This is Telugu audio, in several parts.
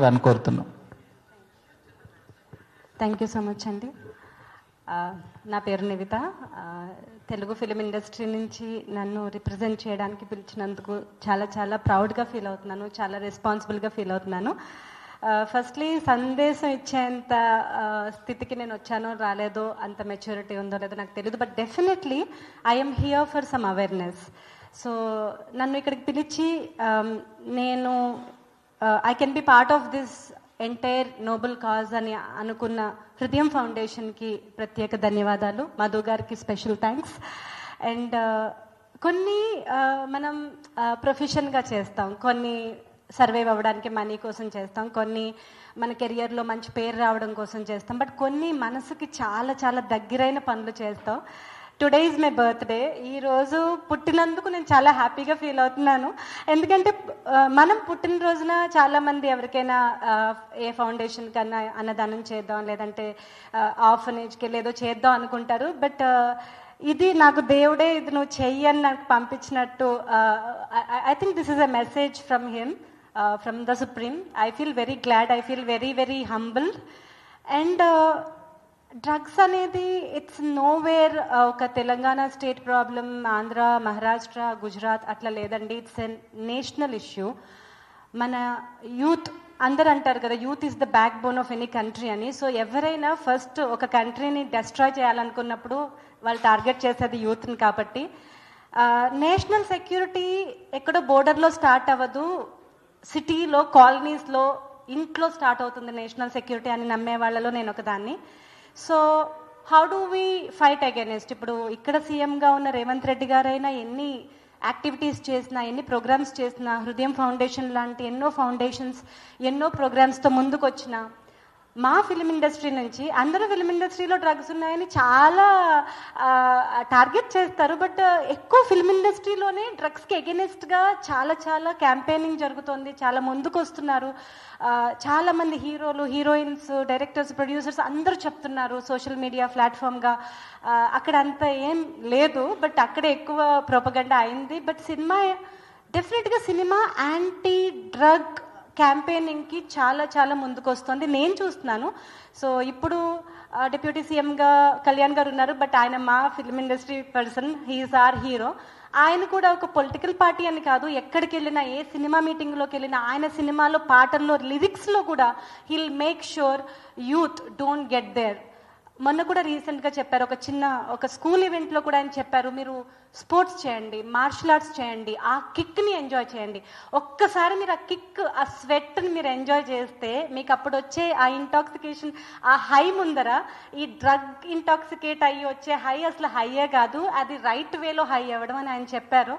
అని కోరుతున్నాం. థ్యాంక్ యూ సో మచ్ అండి. నా పేరు నివిత. తెలుగు ఫిలిం ఇండస్ట్రీ నుంచి నన్ను రిప్రజెంట్ చేయడానికి పిలిచినందుకు చాలా చాలా ప్రౌడ్గా ఫీల్ అవుతున్నాను, చాలా రెస్పాన్సిబుల్గా ఫీల్ అవుతున్నాను. ఫస్ట్లీ సందేశం ఇచ్చేంత స్థితికి నేను వచ్చానో రాలేదో, అంత మెచ్యూరిటీ ఉందో లేదో నాకు తెలియదు, but definitely I'm here for some awareness. So నన్ను ఇక్కడికి పిలిచి నేను I can be part of this entire Nobel cause అని అనుకున్న హృదయం ఫౌండేషన్కి ప్రత్యేక ధన్యవాదాలు, మధు గారికి స్పెషల్ థ్యాంక్స్. అండ్ కొన్ని మనం ప్రొఫెషన్గా చేస్తాం, కొన్ని సర్వైవ్ అవ్వడానికి మనీ కోసం చేస్తాం, కొన్ని మన కెరియర్లో మంచి పేరు రావడం కోసం చేస్తాం, బట్ కొన్ని మనసుకి చాలా చాలా దగ్గరైన పనులు చేస్తాం. Today is my birthday. ఈరోజు పుట్టినందుకు నేను చాలా హ్యాపీగా ఫీల్ అవుతున్నాను. ఎందుకంటే మనం పుట్టినరోజున చాలామంది ఎవరికైనా ఏ ఫౌండేషన్ కన్నా అన్నదానం చేద్దాం, లేదంటే ఆర్ఫనేజ్కి లేదో చేద్దాం అనుకుంటారు. బట్ ఇది నాకు దేవుడే ఇది నువ్వు చెయ్యి అని నాకు పంపించినట్టు. I think this is a message from him, from the supreme. I feel very glad, I feel very very humbled. And drugs అనేది ఇట్స్ నోవేర్ ఒక తెలంగాణ స్టేట్ ప్రాబ్లం, ఆంధ్ర, మహారాష్ట్ర, గుజరాత్ అట్లా లేదండి. It's a national issue. మన యూత్ అందరు అంటారు కదా, youth is the backbone of any country అని. సో ఎవరైనా ఫస్ట్ ఒక కంట్రీని డెస్ట్రాయ్ చేయాలనుకున్నప్పుడు వాళ్ళు టార్గెట్ చేసేది యూత్ని. కాబట్టి నేషనల్ సెక్యూరిటీ ఎక్కడో బోర్డర్లో స్టార్ట్ అవ్వదు, సిటీలో, కాలనీస్లో, ఇంట్లో స్టార్ట్ అవుతుంది నేషనల్ సెక్యూరిటీ అని నమ్మే వాళ్ళలో నేను ఒకదాన్ని. So how do we fight against? ఇప్పుడు ఇక్కడ సీఎంగా ఉన్న రేవంత్ రెడ్డి గారైనా ఎన్ని యాక్టివిటీస్ చేసినా, ఎన్ని ప్రోగ్రామ్స్ చేసినా, హృదయం ఫౌండేషన్ లాంటి ఎన్నో ఫౌండేషన్స్ ఎన్నో ప్రోగ్రామ్స్తో ముందుకు వచ్చిన మా ఫిలిం ఇండస్ట్రీ నుంచి అందరూ ఫిలిం ఇండస్ట్రీలో డ్రగ్స్ ఉన్నాయని చాలా టార్గెట్ చేస్తారు. బట్ ఎక్కువ ఫిలిం ఇండస్ట్రీలోనే డ్రగ్స్కి ఎగెనెస్ట్గా చాలా చాలా క్యాంపెయినింగ్ జరుగుతుంది, చాలా ముందుకు వస్తున్నారు. చాలామంది హీరోలు, హీరోయిన్స్, డైరెక్టర్స్, ప్రొడ్యూసర్స్ అందరూ చెప్తున్నారు సోషల్ మీడియా ప్లాట్ఫామ్గా. అక్కడ అంత ఏం లేదు, బట్ అక్కడే ఎక్కువ ప్రొపగండా అయింది. బట్ సినిమా డెఫినెట్గా సినిమా యాంటీ డ్రగ్ క్యాంపెయినింగ్కి చాలా చాలా ముందుకు వస్తుంది, నేను చూస్తున్నాను. సో ఇప్పుడు డిప్యూటీ సీఎంగా కళ్యాణ్ గారు ఉన్నారు, బట్ ఆయన మా film industry person, he is our hero. ఆయన కూడా ఒక పొలిటికల్ పార్టీ అని కాదు, ఎక్కడికి వెళ్ళినా, ఏ సినిమా మీటింగ్లోకి వెళ్ళినా, ఆయన సినిమాలో పాటల్లో, లిరిక్స్లో కూడా he'll make sure youth don't get there. మొన్న కూడా రీసెంట్గా చెప్పారు, ఒక స్కూల్ ఈవెంట్లో కూడా ఆయన చెప్పారు, మీరు స్పోర్ట్స్ చేయండి, మార్షల్ ఆర్ట్స్ చేయండి, ఆ కిక్ని ఎంజాయ్ చేయండి. ఒక్కసారి మీరు ఆ కిక్, ఆ స్వెట్ని మీరు ఎంజాయ్ చేస్తే మీకు అప్పుడు వచ్చే ఆ ఇంటాక్సికేషన్, ఆ హై ముందర ఈ డ్రగ్ ఇంటాక్సికేట్ అయ్యి వచ్చే హై అసలు హైయే కాదు, అది రైట్ వేలో హై అవ్వడం అని ఆయన చెప్పారు.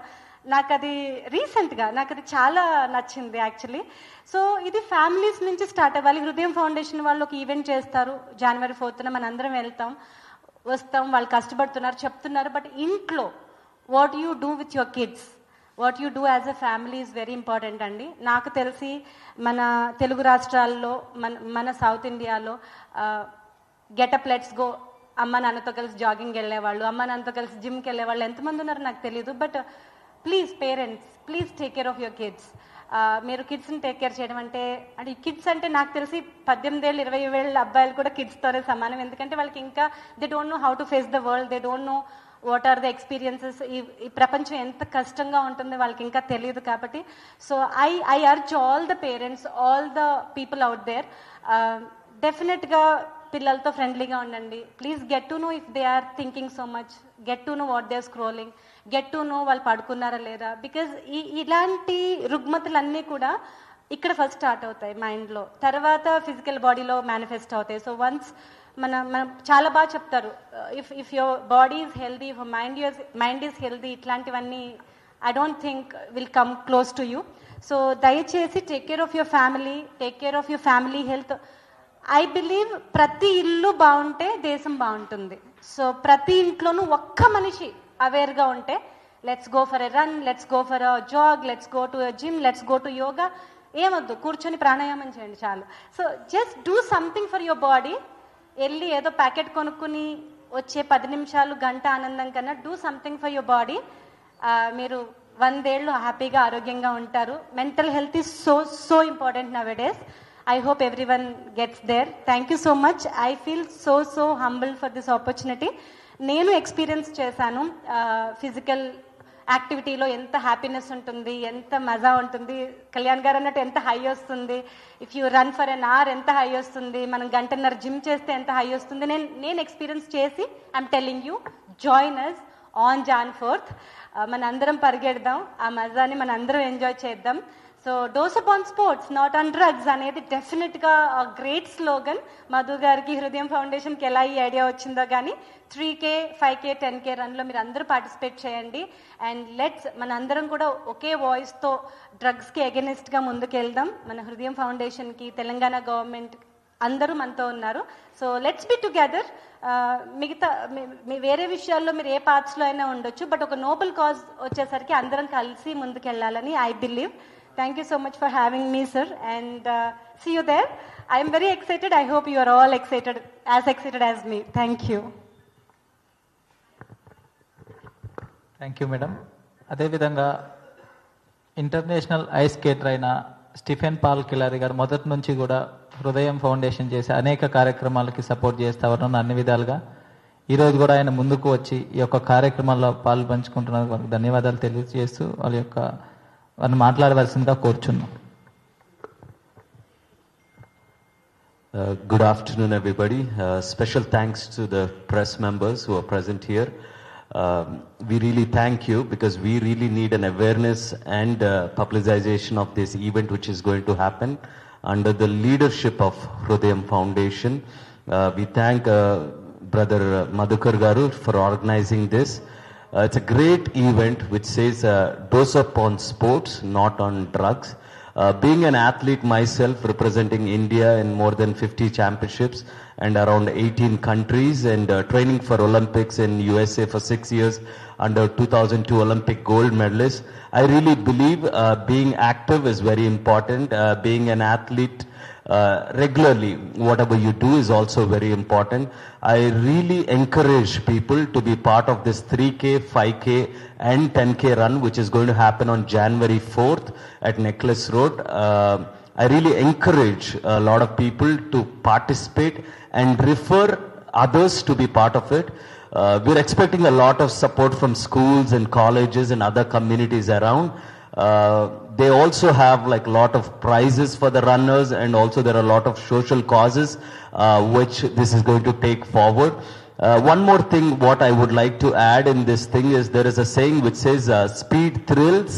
నాకు అది రీసెంట్గా నాకు అది చాలా నచ్చింది యాక్చువల్లీ. సో ఇది ఫ్యామిలీస్ నుంచి స్టార్ట్ అవ్వాలి. హృదయం ఫౌండేషన్ వాళ్ళు ఒక ఈవెంట్ చేస్తారు January 4th, మనందరం వెళ్తాం, వస్తాం, వాళ్ళు కష్టపడుతున్నారు, చెప్తున్నారు. బట్ ఇంట్లో what you do with your kids, what you do as a family is very important అండి. నాకు తెలిసి మన తెలుగు రాష్ట్రాల్లో, మన సౌత్ ఇండియాలో గెటప్ లెట్స్ గో, అమ్మ నాన్నతో కలిసి జాగింగ్ వెళ్ళేవాళ్ళు, అమ్మ నాన్నతో కలిసి జిమ్కి వెళ్ళేవాళ్ళు ఎంతమంది ఉన్నారు నాకు తెలియదు. But please parents, please take care of your kids. మీరు కిడ్స్ని టేక్ కేర్ చేయడం అంటే ఈ కిడ్స్ అంటే నాకు తెలిసి 18 ఏళ్ళు 20 ఏళ్ళ అబ్బాయిలు కూడా కిడ్స్తోనే సమానం. ఎందుకంటే వాళ్ళకి ఇంకా they don't know how to face the world, they don't know what are the experiences. ఈ ప్రపంచం ఎంత కష్టంగా ఉంటుందో వాళ్ళకి ఇంకా తెలియదు. కాబట్టి so I urge all the parents, all the people out there, డెఫినెట్గా పిల్లలతో ఫ్రెండ్లీగా ఉండండి. Please get to know if they are thinking so much, get to know what they are scrolling, get to know వాళ్ళు పడుకున్నారా లేదా. బికాజ్ ఇలాంటి రుగ్మతులన్నీ కూడా ఇక్కడ ఫస్ట్ స్టార్ట్ అవుతాయి మైండ్లో, తర్వాత ఫిజికల్ బాడీలో మేనిఫెస్ట్ అవుతాయి. సో వన్స్ మనం చాలా బాగా చెప్తారు, if your body is healthy, if mind is healthy, ఇట్లాంటివన్నీ I don't think will come close to you. So దయచేసి take care of your family, take care of your family health. I believe ప్రతి ఇల్లు బాగుంటే దేశం బాగుంటుంది. సో ప్రతి ఇంట్లోనూ ఒక్క మనిషి అవేర్గా ఉంటే, let's go for a run, let's go for a jog, let's go to gym, let's go to yoga, ఏమొద్దు, కూర్చొని ప్రాణాయామం చేయండి చాలు. So just do something for your body. వెళ్ళి ఏదో ప్యాకెట్ కొనుక్కుని వచ్చే 10 నిమిషాలు, గంట ఆనందం కన్నా do something for your body. మీరు 100 ఏళ్ళు హ్యాపీగా ఆరోగ్యంగా ఉంటారు. Mental health is so important now days. I hope everyone gets there. Thank you so much. I feel so humbled for this opportunity. నేను ఎక్స్పీరియన్స్ చేశాను ఫిజికల్ యాక్టివిటీలో ఎంత హ్యాపీనెస్ ఉంటుంది, ఎంత మజా ఉంటుంది. కళ్యాణ్ గారు అన్నట్టు ఎంత హై వస్తుంది, if you run for an hour ఎంత హై వస్తుంది, మనం గంటన్నర జిమ్ చేస్తే ఎంత హై వస్తుంది. నేను ఎక్స్పీరియన్స్ చేసి I'm telling you, join us on Jan 4th. మన అందరం పరిగెడదాం, ఆ మజాని మన అందరం ఎంజాయ్ చేద్దాం. So dose upon sports not on drugs అనేది డెఫినెట్గా గ్రేట్ స్లోగన్. మధు గారికి హృదయం ఫౌండేషన్కి ఎలా ఈ ఐడియా వచ్చిందో కానీ 3K 5K 10K రన్లో మీరు అందరూ పార్టిసిపేట్ చేయండి. అండ్ లెట్స్ మన అందరం కూడా ఒకే వాయిస్తో డ్రగ్స్కి అగెనిస్ట్గా ముందుకెళ్దాం. మన హృదయం ఫౌండేషన్కి, తెలంగాణ గవర్నమెంట్ అందరూ మనతో ఉన్నారు. So let's be together. మిగతా మీ వేరే విషయాల్లో మీరు ఏ పార్ట్స్లో అయినా ఉండొచ్చు, బట్ ఒక నోబెల్ కాజ్ వచ్చేసరికి అందరం కలిసి ముందుకెళ్ళాలని I believe. Thank you so much for having me, sir, and see you there. I am very excited. I hope you are all excited as me. Thank you. Thank you, madam. అదే విధంగా ఇంటర్నేషనల్ ఐస్ స్కేటర్ అయిన స్టీఫెన్ పాల్ కిలారి గారు మొదటి నుంచి కూడా హృదయం ఫౌండేషన్ చేసి అనేక కార్యక్రమాలకి సపోర్ట్ చేస్తూ ఉన్నాను అన్ని విధాలుగా. ఈరోజు కూడా ఆయన ముందుకు వచ్చి ఈ యొక్క కార్యక్రమాల్లో పాలు పంచుకుంటున్నందుకు వాళ్ళకి ధన్యవాదాలు తెలియజేస్తూ వారిని మాట్లాడవలసిందిగా కోరుచున్నాం. Good afternoon, everybody. Special thanks to the press members who are present here. We really thank you because we really need an awareness and publicization of this event which is going to happen under the leadership of Hrudayam Foundation. We thank Brother Madhukar Garu for organizing this. It's a great event which says dose up on sports, not on drugs. Being an athlete myself, representing India in more than 50 championships and around 18 countries, and training for Olympics in USA for 6 years under 2002 Olympic gold medalist, I really believe being active is very important. Being an athlete regularly, whatever you do is also very important. I really encourage people to be part of this 3K, 5K and 10K run which is going to happen on January 4th at Necklace Road. I really encourage a lot of people to participate and refer others to be part of it. We're expecting a lot of support from schools and colleges and other communities around. They also have like a lot of prizes for the runners, and also there are a lot of social causes which this is going to take forward. One more thing what I would like to add in this thing is there is a saying which says speed thrills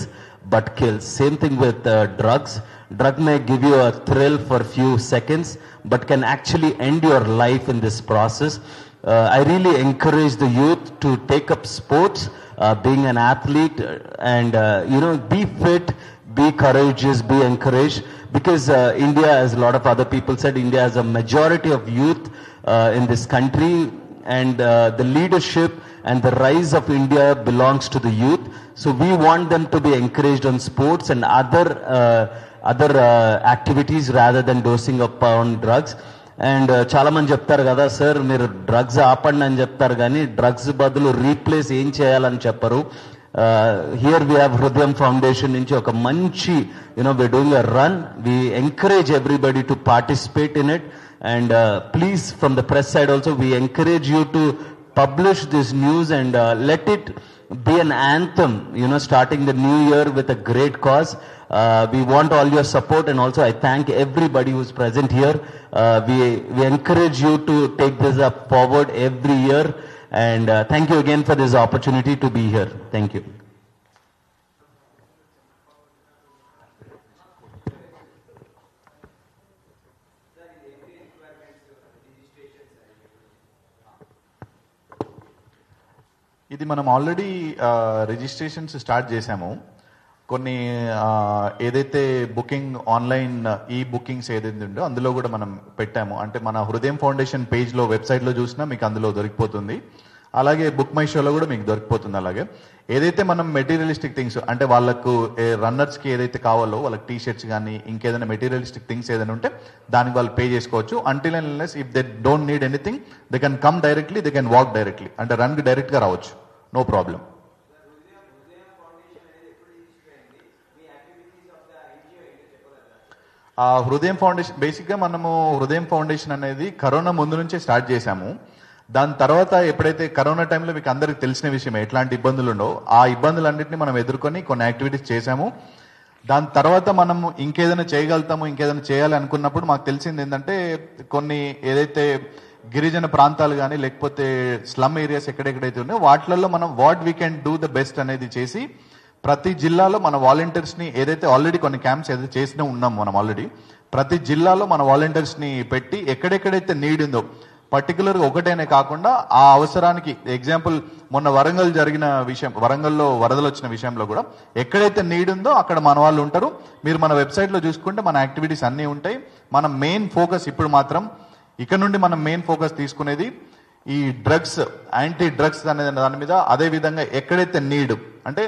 but kills. Same thing with drugs. Drug may give you a thrill for few seconds but can actually end your life in this process. I really encourage the youth to take up sports, being an athlete, and be fit, be courageous, be encouraged, because India, as a lot of other people said, India has a majority of youth in this country, and the leadership and the rise of India belongs to the youth. So we want them to be encouraged on sports and other activities rather than dosing up on drugs. And చాలా మంది చెప్తారు కదా సార్ మీరు డ్రగ్స్ ఆపండి అని చెప్తారు కానీ డ్రగ్స్ బదులు రీప్లేస్ ఏం చేయాలని చెప్పరు. హియర్ వీ హ్యావ్ హృదయం ఫౌండేషన్ నుంచి ఒక మంచి we're doing a run. We encourage everybody to participate in it, and please, from the press side also, we encourage you to publish this news and let it be an anthem, starting the new year with a great cause. We want all your support, and also I thank everybody who's present here. We encourage you to take this up forward every year, and thank you again for this opportunity to be here. Thank you. ఇది మనం ఆల్రెడీ రిజిస్ట్రేషన్స్ స్టార్ట్ చేశాము. కొన్ని ఏదైతే బుకింగ్ ఆన్లైన్ ఈ బుకింగ్స్ ఏదైతే ఉందో అందులో కూడా మనం పెట్టాము. అంటే మన హృదయం ఫౌండేషన్ పేజ్లో వెబ్సైట్లో చూసినా మీకు అందులో దొరికిపోతుంది. అలాగే బుక్ మై షోలో కూడా మీకు దొరికిపోతుంది. అలాగే ఏదైతే మనం మెటీరియలిస్టిక్ థింగ్స్ అంటే వాళ్ళకు రన్నర్స్కి ఏదైతే కావాలో వాళ్ళకి టీ షర్ట్స్ కానీ ఇంకేదైనా మెటీరియలిస్టిక్ థింగ్స్ ఏదైనా ఉంటే దానికి వాళ్ళు పే చేసుకోవచ్చు. Until and unless if they don't need anything they can come directly, they can walk directly, అంటే రన్కి డైరెక్ట్గా రావచ్చు, నో ప్రాబ్లం. ఆ హృదయం ఫౌండేషన్ బేసిక్గా మనము హృదయం ఫౌండేషన్ అనేది కరోనా ముందు నుంచే స్టార్ట్ చేశాము. దాని తర్వాత ఎప్పుడైతే కరోనా టైంలో మీకు అందరికి తెలిసిన విషయమే ఎట్లాంటి ఇబ్బందులు ఉండవు, ఆ ఇబ్బందులన్నింటినీ మనం ఎదుర్కొని కొన్ని యాక్టివిటీస్ చేశాము. దాని తర్వాత మనం ఇంకేదైనా చేయగలుగుతాము, ఇంకేదైనా చేయాలి అనుకున్నప్పుడు మాకు తెలిసింది ఏంటంటే కొన్ని ఏదైతే గిరిజన ప్రాంతాలు కానీ లేకపోతే స్లమ్ ఏరియాస్ ఎక్కడెక్కడైతే ఉన్నాయో వాటిలలో మనం what we can do the best అనేది చేసి ప్రతి జిల్లాలో మన వాలంటీర్స్ని ఏదైతే ఆల్రెడీ కొన్ని క్యాంప్స్ ఏదైతే చేసినా ఉన్నాం మనం ఆల్రెడీ ప్రతి జిల్లాలో మన వాలంటీర్స్ని పెట్టి ఎక్కడెక్కడైతే నీడ్ ఉందో పర్టికులర్గా ఒకటేనే కాకుండా ఆ అవసరానికి ఎగ్జాంపుల్ మొన్న వరంగల్ జరిగిన విషయం, వరంగల్లో వరదలు వచ్చిన విషయంలో కూడా ఎక్కడైతే నీడ్ ఉందో అక్కడ మన వాళ్ళు ఉంటారు. మీరు మన వెబ్సైట్లో చూసుకుంటే మన యాక్టివిటీస్ అన్నీ ఉంటాయి. మన మెయిన్ ఫోకస్ ఇప్పుడు మాత్రం ఇక్కడ నుండి మనం మెయిన్ ఫోకస్ తీసుకునేది ఈ డ్రగ్స్, యాంటీ డ్రగ్స్ అనే దాని మీద. అదేవిధంగా ఎక్కడైతే నీడ్ అంటే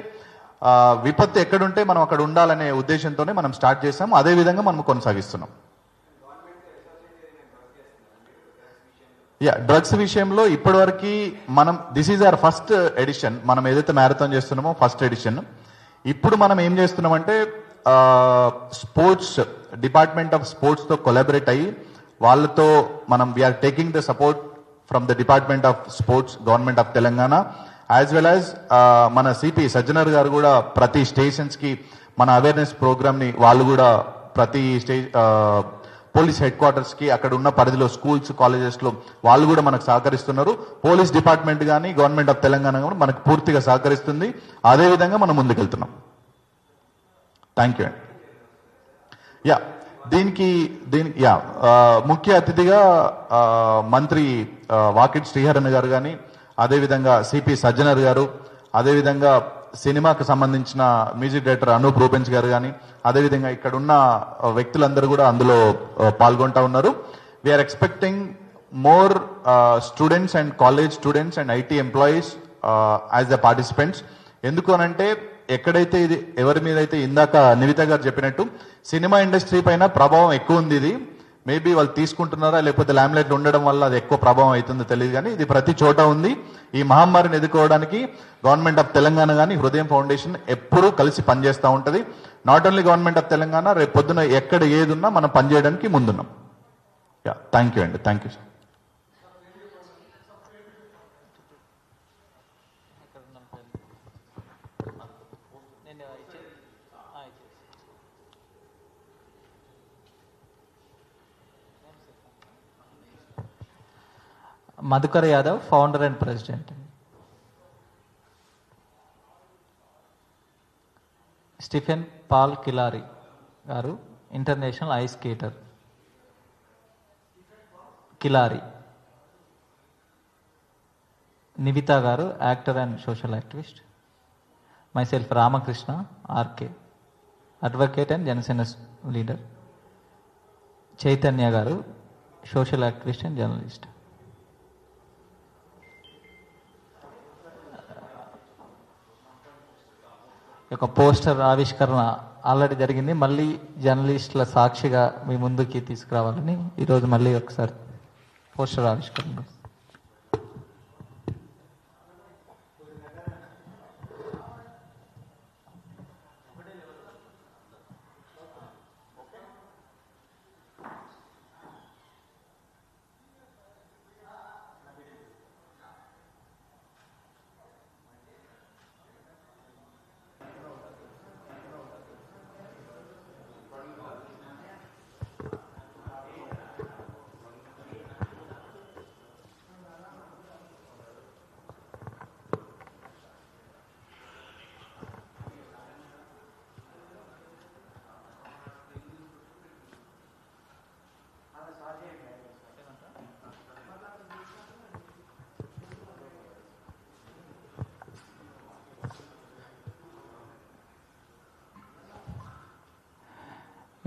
విపత్తు ఎక్కడుంటే మనం అక్కడ ఉండాలనే ఉద్దేశంతోనే మనం స్టార్ట్ చేసాము. అదేవిధంగా మనం కొనసాగిస్తున్నాం. డ్రగ్స్ విషయంలో ఇప్పటివరకు మనం this is our first edition. మనం ఏదైతే మ్యారథాన్ చేస్తున్నామో ఫస్ట్ ఎడిషన్. ఇప్పుడు మనం ఏం చేస్తున్నామంటే స్పోర్ట్స్ డిపార్ట్మెంట్ ఆఫ్ స్పోర్ట్స్తో కొలాబరేట్ అయ్యి వాళ్ళతో మనం we're taking the support from the department of sports government of Telangana as well as మన సిపి సజ్జనర్ గారు కూడా ప్రతి స్టేషన్స్కి మన అవేర్నెస్ ప్రోగ్రామ్ని వాళ్ళు కూడా ప్రతి పోలీస్ హెడ్ క్వార్టర్స్కి అక్కడ ఉన్న పరిధిలో స్కూల్స్ కాలేజెస్లో వాళ్ళు కూడా మనకు సహకరిస్తున్నారు. పోలీస్ డిపార్ట్మెంట్ కానీ గవర్నమెంట్ ఆఫ్ తెలంగాణ కూడా మనకు పూర్తిగా సహకరిస్తుంది. అదేవిధంగా మనం ముందుకెళ్తున్నాం. థ్యాంక్ యూ అండి. దీనికి ముఖ్య అతిథిగా మంత్రి వాకిట్ శ్రీహరన్ గారు కానీ అదేవిధంగా సిపి సజ్జనర్ గారు, అదేవిధంగా సినిమాకు సంబంధించిన మ్యూజిక్ డైరెక్టర్ అనూప్ రూపెన్స్ గారు కానీ అదేవిధంగా ఇక్కడ ఉన్న వ్యక్తులందరూ కూడా అందులో పాల్గొంటా ఉన్నారు. We're expecting more students and college students and IT employees as the participants. ఎందుకు అనంటే ఎక్కడైతే ఇది ఎవరి మీద అయితే ఇందాక నివిత గారు చెప్పినట్టు సినిమా ఇండస్ట్రీ పైన ప్రభావం ఎక్కువ ఉంది. ఇది మేబీ వాళ్ళు తీసుకుంటున్నారా లేకపోతే ల్యామ్లైట్లు ఉండడం వల్ల అది ఎక్కువ ప్రభావం అవుతుందో తెలియదు, కానీ ఇది ప్రతి చోట ఉంది. ఈ మహమ్మారిని ఎదుర్కోవడానికి గవర్నమెంట్ ఆఫ్ తెలంగాణ కానీ హృదయం ఫౌండేషన్ ఎప్పుడూ కలిసి పనిచేస్తూ ఉంటుంది. Not only government of Telangana, రేపు పొద్దున ఎక్కడ ఏది ఉన్నా మనం పనిచేయడానికి ముందున్నాం. థ్యాంక్ యూ అండి. Thank you sir. Madhukar Yadav, founder and president. Stephen Paul Kilari garu, international ice skater. Kilari. Nivitha garu, actor and social activist. Myself Ramakrishna RK, advocate and Janasena leader. Chaitanya garu, social activist and journalist. ఒక పోస్టర్ ఆవిష్కరణ ఆల్రెడీ జరిగింది, మళ్ళీ జర్నలిస్టుల సాక్షిగా మీ ముందుకి తీసుకురావాలని ఈరోజు మళ్ళీ ఒకసారి పోస్టర్ ఆవిష్కరణ.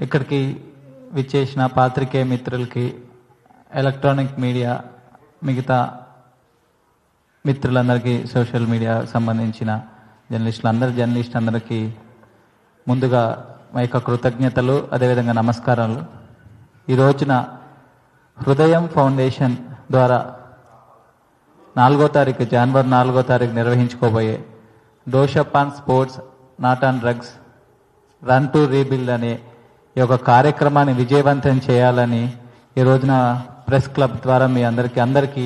ఇక్కడికి విచ్చేసిన పాత్రికేయ మిత్రులకి, ఎలక్ట్రానిక్ మీడియా మిగతా మిత్రులందరికీ, సోషల్ మీడియా సంబంధించిన జర్నలిస్టులందరికీ ముందుగా మా యొక్క కృతజ్ఞతలు, అదేవిధంగా నమస్కారాలు. ఈ రోజున హృదయం ఫౌండేషన్ ద్వారా 4వ తారీఖు, జనవరి 4వ తారీఖు నిర్వహించుకోబోయే dose up on sports not on drugs run to rebuild అనే ఈ యొక్క కార్యక్రమాన్ని విజయవంతం చేయాలని ఈ రోజున ప్రెస్ క్లబ్ ద్వారా మీ అందరికీ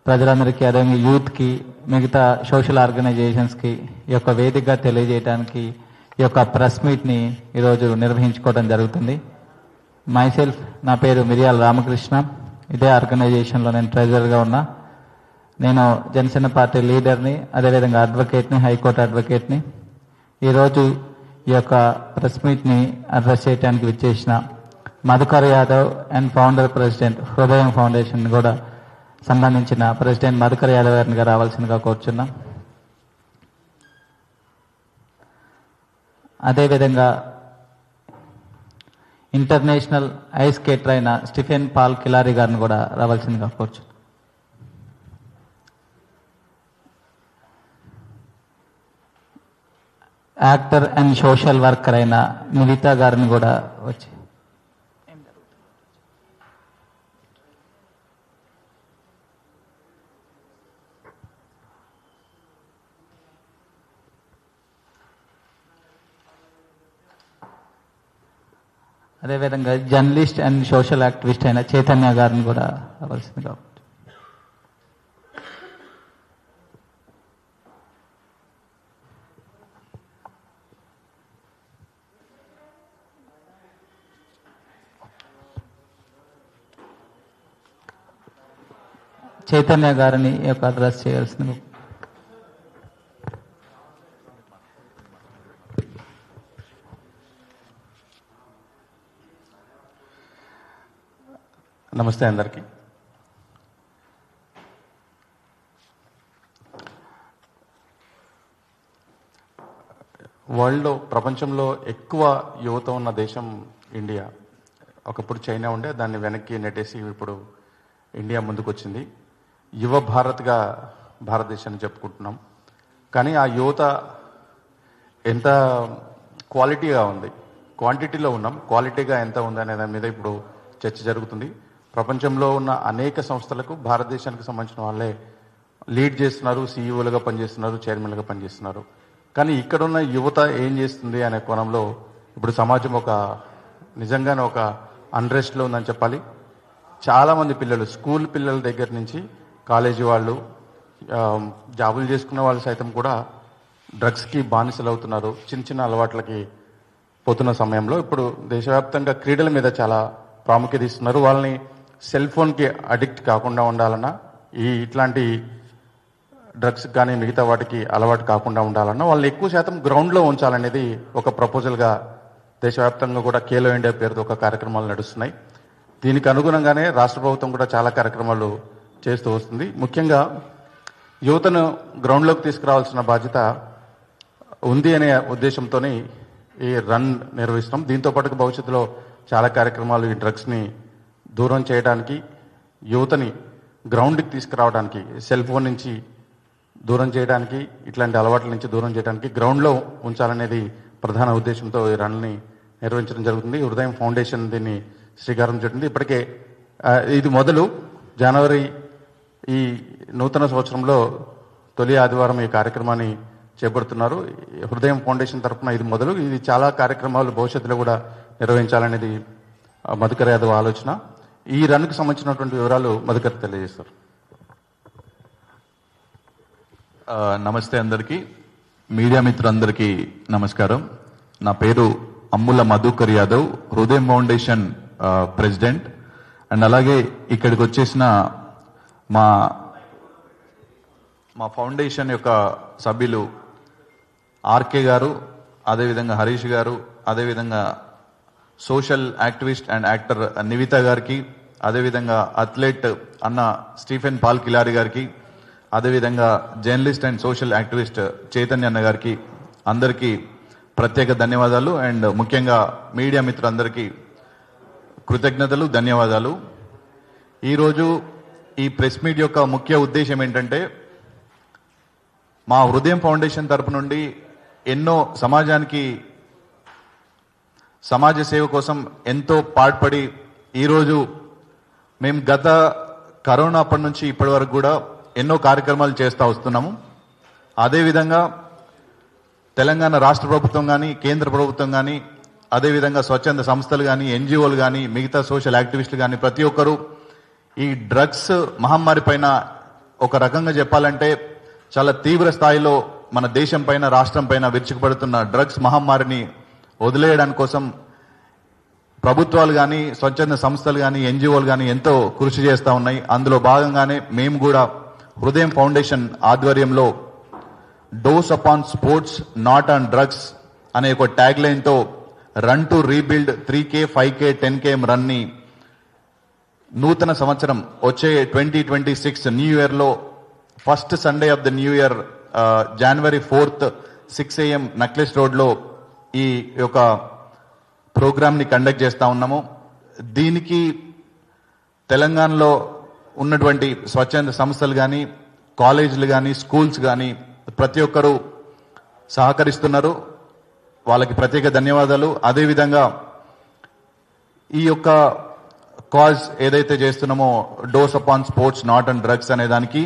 ప్రజలందరికీ, అదేవిధంగా యూత్కి, మిగతా సోషల్ ఆర్గనైజేషన్స్కి ఈ యొక్క వేదికగా తెలియజేయడానికి ఈ యొక్క ప్రెస్ మీట్ని ఈరోజు నిర్వహించుకోవడం జరుగుతుంది. మైసెల్ఫ్, నా పేరు మిరియాల రామకృష్ణ. ఇదే ఆర్గనైజేషన్లో నేను ట్రెజరర్గా ఉన్నా. నేను జనసేన పార్టీ లీడర్ని, అదేవిధంగా అడ్వకేట్ని, హైకోర్టు అడ్వకేట్ని. ఈరోజు ఈ యొక్క ప్రెస్ మీట్ని అడ్రస్ చేయడానికి విచ్చేసిన Madhukar Yadav and founder president హృదయం ఫౌండేషన్ కూడా సంబంధించిన ప్రెసిడెంట్ మధుకర్ యాదవ్ గారిని రావాల్సిందిగా కోరుచున్నాం. అదేవిధంగా ఇంటర్నేషనల్ ఐస్ స్కేటర్ అయిన స్టీఫెన్ పాల్ కిలారి గారిని కూడా రావాల్సిందిగా కోరుచున్నాం. యాక్టర్ అండ్ సోషల్ వర్కర్ అయిన నివితా గారిని కూడా వచ్చి అదేవిధంగా జర్నలిస్ట్ అండ్ సోషల్ యాక్టివిస్ట్ అయిన చైతన్య గారిని కూడా రావాల్సిందిగా. చైతన్య గారిని ఈ యొక్క అడ్రస్ చేయాల్సింది. నమస్తే అందరికీ. వరల్డ్లో, ప్రపంచంలో ఎక్కువ యువత ఉన్న దేశం ఇండియా. ఒకప్పుడు చైనా ఉండే, దాన్ని వెనక్కి నెట్టేసి ఇప్పుడు ఇండియా ముందుకు వచ్చింది. యువ భారత్గా భారతదేశాన్ని చెప్పుకుంటున్నాం. కానీ ఆ యువత ఎంత క్వాలిటీగా ఉంది, క్వాంటిటీలో ఉన్నాం, క్వాలిటీగా ఎంత ఉంది అనే దాని మీద ఇప్పుడు చర్చ జరుగుతుంది. ప్రపంచంలో ఉన్న అనేక సంస్థలకు భారతదేశానికి సంబంధించిన వాళ్ళే లీడ్ చేస్తున్నారు, సీఈఓలుగా పనిచేస్తున్నారు, చైర్మన్లుగా పనిచేస్తున్నారు. కానీ ఇక్కడున్న యువత ఏం చేస్తుంది అనే కోణంలో ఇప్పుడు సమాజం నిజంగానే ఒక అన్రెస్ట్లో ఉందని చెప్పాలి. చాలామంది పిల్లలు, స్కూల్ పిల్లల దగ్గర నుంచి కాలేజీ వాళ్ళు, జాబులు చేసుకున్న వాళ్ళు సైతం కూడా డ్రగ్స్కి బానిసలు అవుతున్నారు. చిన్న చిన్న అలవాట్లకి పోతున్న సమయంలో ఇప్పుడు దేశవ్యాప్తంగా క్రీడల మీద చాలా ప్రాముఖ్యత ఇస్తున్నారు. వాళ్ళని సెల్ ఫోన్కి అడిక్ట్ కాకుండా ఉండాలన్నా, ఇట్లాంటి డ్రగ్స్ కానీ మిగతా వాటికి అలవాటు కాకుండా ఉండాలన్నా వాళ్ళని ఎక్కువ శాతం గ్రౌండ్లో ఉంచాలనేది ఒక ప్రపోజల్గా దేశవ్యాప్తంగా కూడా ఖేలో ఇండియా పేరుతో ఒక కార్యక్రమాలు నడుస్తున్నాయి. దీనికి అనుగుణంగానే రాష్ట్ర ప్రభుత్వం కూడా చాలా కార్యక్రమాలు చేస్తూ వస్తుంది. ముఖ్యంగా యువతను గ్రౌండ్లోకి తీసుకురావాల్సిన బాధ్యత ఉంది అనే ఉద్దేశంతోనే ఈ రన్ నిర్వహిస్తున్నాం. దీంతో పాటు భవిష్యత్తులో చాలా కార్యక్రమాలు ఈ డ్రగ్స్ని దూరం చేయడానికి, యువతని గ్రౌండ్కి తీసుకురావడానికి, సెల్ ఫోన్ నుంచి దూరం చేయడానికి, ఇట్లాంటి అలవాట్ల నుంచి దూరం చేయడానికి గ్రౌండ్లో ఉంచాలనేది ప్రధాన ఉద్దేశంతో ఈ రన్ని నిర్వహించడం జరుగుతుంది. హృదయం ఫౌండేషన్ దీన్ని శ్రీకారం చుట్టింది. ఇప్పటికే ఇది మొదలు జనవరి ఈ నూతన సంవత్సరంలో తొలి ఆదివారం ఈ కార్యక్రమాన్ని చేపడుతున్నారు. హృదయం ఫౌండేషన్ తరఫున ఇది మొదలు. ఇది చాలా కార్యక్రమాలు భవిష్యత్తులో కూడా నిర్వహించాలనేది మధుకర్ యాదవ్ ఆలోచన. ఈ రన్కు సంబంధించినటువంటి వివరాలు మధుకర్ తెలియజేస్తారు. నమస్తే అందరికీ, మీడియా మిత్రులందరికీ నమస్కారం. నా పేరు అమ్ముల మధుకర్ యాదవ్, హృదయం ఫౌండేషన్ ప్రెసిడెంట్. అండ్ అలాగే ఇక్కడికి వచ్చేసిన మా ఫౌండేషన్ యొక్క సభ్యులు ఆర్కే గారు, అదేవిధంగా హరీష్ గారు, అదేవిధంగా social activist and actor Nivitha గారికి, అదేవిధంగా అథ్లెట్ అన్న స్టీఫెన్ పాల్ కిలారి గారికి, అదేవిధంగా journalist and social activist Chaitanya అన్న గారికి అందరికీ ప్రత్యేక ధన్యవాదాలు. అండ్ ముఖ్యంగా మీడియా మిత్రులందరికీ కృతజ్ఞతలు, ధన్యవాదాలు. ఈరోజు ఈ ప్రెస్ మీట్ యొక్క ముఖ్య ఉద్దేశం ఏంటంటే, మా హృదయం ఫౌండేషన్ తరపు నుండి ఎన్నో సమాజ సేవ కోసం ఎంతో పాటుపడి ఈరోజు మేము గత కరోనా అప్పటి నుంచి ఇప్పటి వరకు కూడా ఎన్నో కార్యక్రమాలు చేస్తూ వస్తున్నాము. అదేవిధంగా తెలంగాణ రాష్ట్ర ప్రభుత్వం కానీ, కేంద్ర ప్రభుత్వం కానీ అదేవిధంగా స్వచ్ఛంద సంస్థలు కానీ, ఎన్జిఓలు కానీ, మిగతా సోషల్ యాక్టివిస్టులు కానీ ప్రతి ఒక్కరూ ఈ డ్రగ్స్ మహమ్మారి పైన ఒక రకంగా చెప్పాలంటే చాలా తీవ్ర స్థాయిలో మన దేశం పైన, రాష్ట్రం పైన విరుచుకుపడుతున్న డ్రగ్స్ మహమ్మారిని వదిలేయడానికి కోసం ప్రభుత్వాలు కానీ, స్వచ్ఛంద సంస్థలు కానీ, ఎన్జిఓలు కానీ ఎంతో కృషి చేస్తూ ఉన్నాయి. అందులో భాగంగానే మేము కూడా హృదయం ఫౌండేషన్ ఆధ్వర్యంలో dose upon sports not on drugs అనే ఒక ట్యాగ్ లైన్తో run to rebuild 3K, 5K, 10K రన్ని నూతన సంవత్సరం వచ్చే 2026 న్యూ ఇయర్లో first sunday of the new year January 4th 6 AM necklace రోడ్లో ఈ యొక్క ప్రోగ్రామ్ని కండక్ట్ చేస్తూ ఉన్నాము. దీనికి తెలంగాణలో ఉన్నటువంటి స్వచ్ఛంద సంస్థలు కానీ, కాలేజీలు కానీ, స్కూల్స్ కానీ ప్రతి ఒక్కరూ సహకరిస్తున్నారు. వాళ్ళకి ప్రత్యేక ధన్యవాదాలు. అదేవిధంగా ఈ యొక్క కాజ్ ఏదైతే చేస్తున్నామో dose upon sports not and drugs అనే దానికి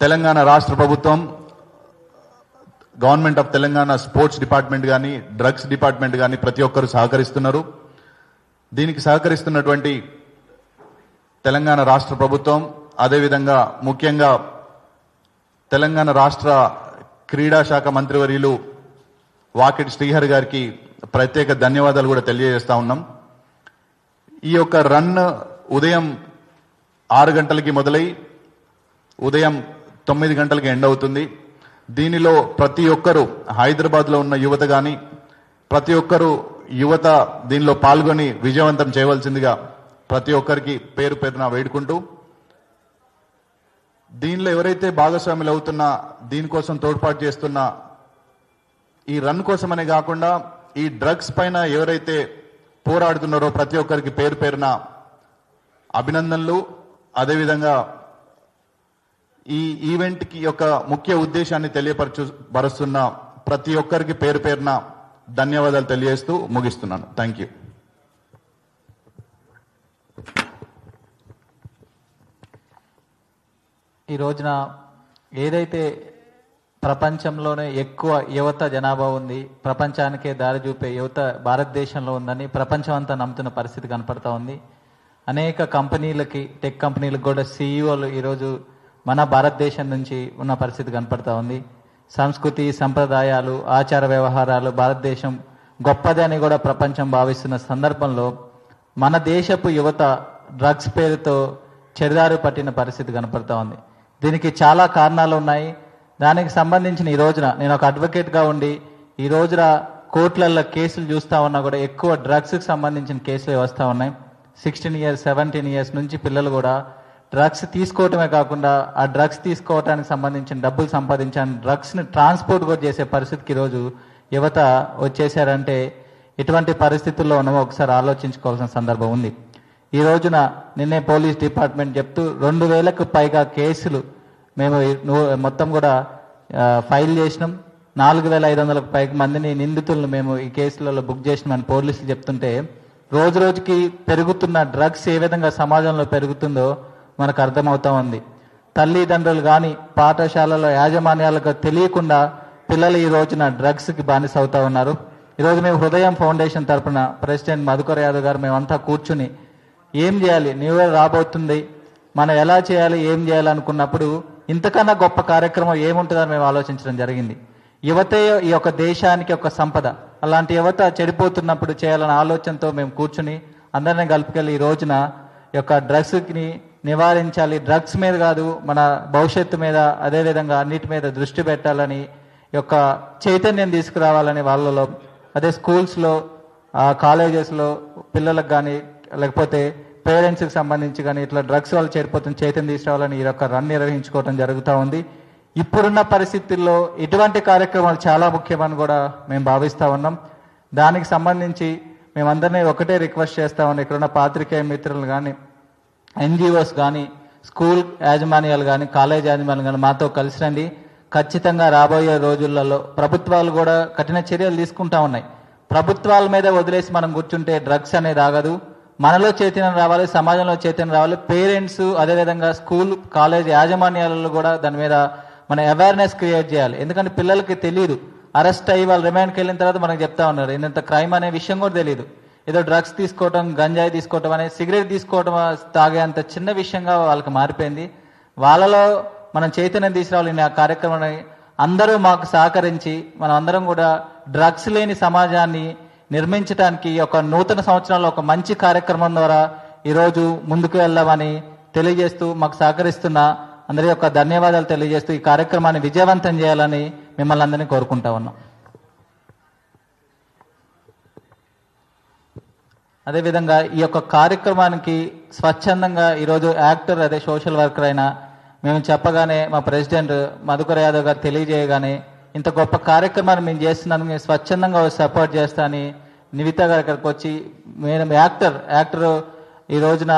తెలంగాణ రాష్ట్ర ప్రభుత్వం, government of Telangana sports department కానీ, డ్రగ్స్ డిపార్ట్మెంట్ కానీ ప్రతి ఒక్కరూ సహకరిస్తున్నారు. దీనికి సహకరిస్తున్నటువంటి తెలంగాణ రాష్ట్ర ప్రభుత్వం, అదేవిధంగా ముఖ్యంగా తెలంగాణ రాష్ట్ర క్రీడా శాఖ మంత్రివర్యులు వాకిటి శ్రీహరి గారికి ప్రత్యేక ధన్యవాదాలు కూడా తెలియజేస్తా ఉన్నాం. ఈ యొక్క రన్ ఉదయం 6 గంటలకి మొదలై ఉదయం 9 గంటలకి ఎండ్ అవుతుంది. దీనిలో ప్రతి ఒక్కరూ, హైదరాబాద్లో ఉన్న యువత కానీ ప్రతి ఒక్కరూ యువత దీనిలో పాల్గొని విజయవంతం చేయవలసిందిగా ప్రతి ఒక్కరికి పేరు పేరున వేడుకుంటూ, దీనిలో ఎవరైతే భాగస్వాములు అవుతున్నా, దీనికోసం తోడ్పాటు చేస్తున్నా, ఈ రన్ కోసమనే కాకుండా ఈ డ్రగ్స్ పైన ఎవరైతే పోరాడుతున్నారో ప్రతి ఒక్కరికి పేరు పేరున అభినందనలు. అదేవిధంగా ఈ ఈవెంట్కి యొక్క ముఖ్య ఉద్దేశాన్ని తెలియపరుస్తున్న ప్రతి ఒక్కరికి పేరు పేరున ధన్యవాదాలు తెలియజేస్తూ ముగిస్తున్నాను. Thank you. ఈ రోజున ఏదైతే ప్రపంచంలోనే ఎక్కువ యువత జనాభా ఉంది, ప్రపంచానికే దారి చూపే యువత భారతదేశంలో ఉందని ప్రపంచం అంతా నమ్ముతున్న పరిస్థితి కనపడతా ఉంది. అనేక కంపెనీలకి, టెక్ కంపెనీలకు కూడా సీఈఓలు ఈరోజు మన భారతదేశం నుంచి ఉన్న పరిస్థితి కనపడతా ఉంది. సంస్కృతి, సంప్రదాయాలు, ఆచార వ్యవహారాలు భారతదేశం గొప్పదని కూడా ప్రపంచం భావిస్తున్న సందర్భంలో మన దేశపు యువత డ్రగ్స్ పేరుతో చెరిదారు పట్టిన పరిస్థితి కనపడతా ఉంది. దీనికి చాలా కారణాలు ఉన్నాయి. దానికి సంబంధించిన ఈ రోజున నేను ఒక అడ్వకేట్గా ఉండి ఈ రోజున కోర్టులలో కేసులు చూస్తూ ఉన్నా కూడా ఎక్కువ డ్రగ్స్కి సంబంధించిన కేసులు వస్తూ ఉన్నాయి. 16 years 17 years నుంచి పిల్లలు కూడా డ్రగ్స్ తీసుకోవటమే కాకుండా ఆ డ్రగ్స్ తీసుకోవటానికి సంబంధించిన డబ్బులు సంపాదించాలని డ్రగ్స్ని ట్రాన్స్పోర్ట్ కూడా చేసే పరిస్థితికి ఈరోజు యువత వచ్చేసారంటే ఎటువంటి పరిస్థితుల్లో ఉన్నామో ఒకసారి ఆలోచించుకోవాల్సిన సందర్భం ఉంది. ఈ రోజున నిన్నే పోలీస్ డిపార్ట్మెంట్ చెప్తూ 2000కు పైగా కేసులు మేము మొత్తం కూడా ఫైల్ చేసినాం. 4500కు పైగా మందిని నిందితులను మేము ఈ కేసులలో బుక్ చేసినామని పోలీసులు చెప్తుంటే రోజు రోజుకి పెరుగుతున్న డ్రగ్స్ ఏ విధంగా సమాజంలో పెరుగుతుందో మనకు అర్థమవుతా ఉంది. తల్లిదండ్రులు కానీ పాఠశాలలో యాజమాన్యాలకు తెలియకుండా పిల్లలు ఈ రోజున డ్రగ్స్కి బానిస అవుతా ఉన్నారు. ఈరోజు మేము హృదయం ఫౌండేషన్ తరఫున ప్రెసిడెంట్ మధుకర్ యాదవ్ గారు మేమంతా కూర్చుని ఏం చేయాలి, న్యూ ఇయర్ రాబోతుంది, మనం ఎలా చేయాలి, ఏం చేయాలనుకున్నప్పుడు ఇంతకన్నా గొప్ప కార్యక్రమం ఏముంటుందని మేము ఆలోచించడం జరిగింది. యువతే ఈ యొక్క దేశానికి ఒక సంపద. అలాంటి యువత చెడిపోతున్నప్పుడు చేయాలన్న ఆలోచనతో మేము కూర్చుని అందరినీ కలుపుకెళ్ళి ఈ రోజున యొక్క డ్రగ్స్ని నివారించాలి, డ్రగ్స్ మీద కాదు మన భవిష్యత్తు మీద, అదేవిధంగా అన్నిటి మీద దృష్టి పెట్టాలని యొక్క చైతన్యం తీసుకురావాలని వాళ్ళలో, అదే స్కూల్స్లో, కాలేజెస్లో పిల్లలకు కానీ లేకపోతే పేరెంట్స్కి సంబంధించి కానీ ఇట్లా డ్రగ్స్ వాళ్ళు చేరిపోతున్న చైతన్యం తీసుకురావాలని ఈ యొక్క రన్ నిర్వహించుకోవడం జరుగుతూ ఉంది. ఇప్పుడున్న పరిస్థితుల్లో ఇటువంటి కార్యక్రమాలు చాలా ముఖ్యమని కూడా మేము భావిస్తూ ఉన్నాం. దానికి సంబంధించి మేమందరినీ ఒకటే రిక్వెస్ట్ చేస్తా ఉన్నాం, ఇక్కడున్న పాత్రికేయ మిత్రులు కానీ, ఎన్జిఓస్ కానీ, స్కూల్ యాజమాన్యాలు కానీ, కాలేజ్ యాజమాన్యాలు కానీ మాతో కలిసి రండి. ఖచ్చితంగా రాబోయే రోజులలో ప్రభుత్వాలు కూడా కఠిన చర్యలు తీసుకుంటా ఉన్నాయి. ప్రభుత్వాల మీద వదిలేసి మనం కూర్చుంటే డ్రగ్స్ అనేది ఆగదు. మనలో చైతన్యం రావాలి, సమాజంలో చైతన్యం రావాలి. పేరెంట్స్, అదేవిధంగా స్కూల్ కాలేజ్ యాజమాన్యాలలో కూడా దాని మీద మన అవేర్నెస్ క్రియేట్ చేయాలి. ఎందుకంటే పిల్లలకి తెలియదు అరెస్ట్ అయ్యి వాళ్ళు రిమాండ్కి వెళ్ళిన తర్వాత మనకు చెప్తా ఉన్నారు ఇంత క్రైమ్ అనే విషయం కూడా తెలియదు. ఏదో డ్రగ్స్ తీసుకోవటం, గంజాయి తీసుకోవటం అనే, సిగరెట్ తీసుకోవటం తాగే అంత చిన్న విషయంగా వాళ్ళకి మారిపోయింది. వాళ్ళలో మనం చైతన్యం తీసుకురావాలి. ఆ కార్యక్రమాన్ని అందరూ మాకు సహకరించి మనం అందరం కూడా డ్రగ్స్ లేని సమాజాన్ని నిర్మించడానికి ఒక నూతన సంవత్సరంలో ఒక మంచి కార్యక్రమం ద్వారా ఈరోజు ముందుకు వెళ్దామని తెలియజేస్తూ మాకు సహకరిస్తున్న అందరి యొక్క ధన్యవాదాలు తెలియజేస్తూ ఈ కార్యక్రమాన్ని విజయవంతం చేయాలని మిమ్మల్ని అందరినీ కోరుకుంటా ఉన్నాం. అదేవిధంగా ఈ యొక్క కార్యక్రమానికి స్వచ్ఛందంగా ఈరోజు యాక్టర్ అదే సోషల్ వర్కర్ అయినా మేము చెప్పగానే మా ప్రెసిడెంట్ మధుకర్ యాదవ్ గారు తెలియజేయగానే ఇంత గొప్ప కార్యక్రమాన్ని మేము చేస్తున్నందుకు మేము స్వచ్ఛందంగా సపోర్ట్ చేస్తా అని నివిత గారు ఇక్కడికి వచ్చి, మేము యాక్టర్ ఈ రోజున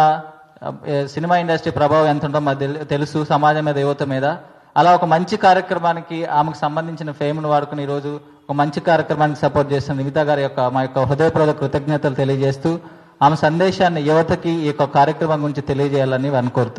సినిమా ఇండస్ట్రీ ప్రభావం ఎంత ఉంటుందో మాకు తెలుసు సమాజం మీద, యువత మీద. అలా ఒక మంచి కార్యక్రమానికి ఆమెకు సంబంధించిన ఫేమ్ను వాడుకుని ఈరోజు ఒక మంచి కార్యక్రమానికి సపోర్ట్ చేస్తున్న నివిత గారి యొక్క మా యొక్క హృదయపూర్వక కృతజ్ఞతలు తెలియజేస్తూ ఆమె సందేశాన్ని యువతకి ఈ యొక్క కార్యక్రమం గురించి తెలియజేయాలని వారిని కోరుతున్నాను.